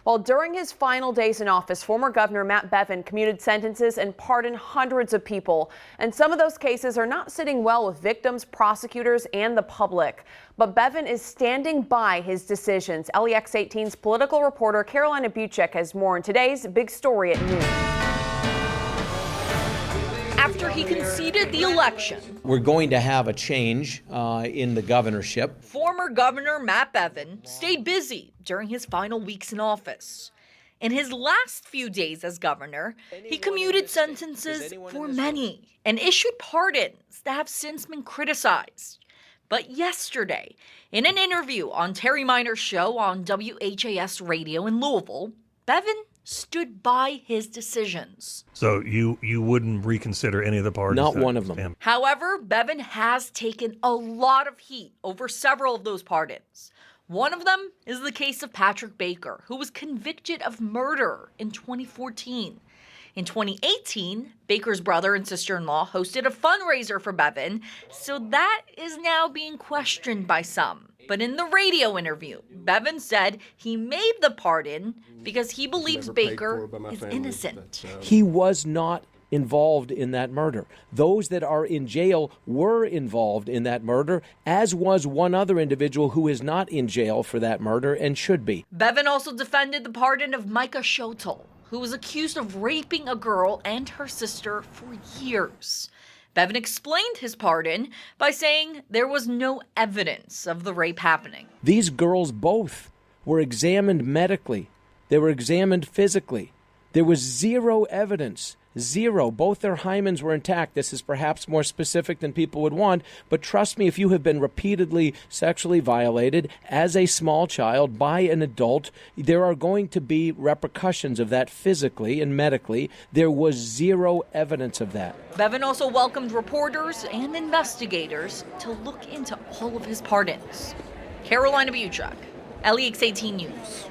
While during his final days in office, former Governor Matt Bevin commuted sentences and pardoned hundreds of people. And some of those cases are not sitting well with victims, prosecutors, and the public. But Bevin is standing by his decisions. LEX 18's political reporter Carolina Buchek has more in today's big story at noon. After he conceded the election, we're going to have a change in the governorship. Former Governor Matt Bevin stayed busy during his final weeks in office. In his last few days as governor, he commuted sentences for many and issued pardons that have since been criticized. But yesterday, in an interview on Terry Miner's show on WHAS Radio in Louisville, Bevin stood by his decisions. So you wouldn't reconsider any of the pardons? Not one of them. However, Bevin has taken a lot of heat over several of those pardons. One of them is the case of Patrick Baker, who was convicted of murder in 2014. In 2018, Baker's brother and sister-in-law hosted a fundraiser for Bevin, so that is now being questioned by some. But in the radio interview, Bevin said he made the pardon because he believes Baker is innocent. He was not involved in that murder. Those that are in jail were involved in that murder, as was one other individual who is not in jail for that murder and should be. Bevin also defended the pardon of Micah Schotel, who was accused of raping a girl and her sister for years. Bevin explained his pardon by saying there was no evidence of the rape happening. These girls both were examined medically. They were examined physically. There was zero evidence. Zero. Both their hymens were intact. This is perhaps more specific than people would want, but trust me, if you have been repeatedly sexually violated as a small child by an adult, there are going to be repercussions of that physically and medically. There was zero evidence of that. Bevin also welcomed reporters and investigators to look into all of his pardons. Carolina Buchek, LEX 18 News.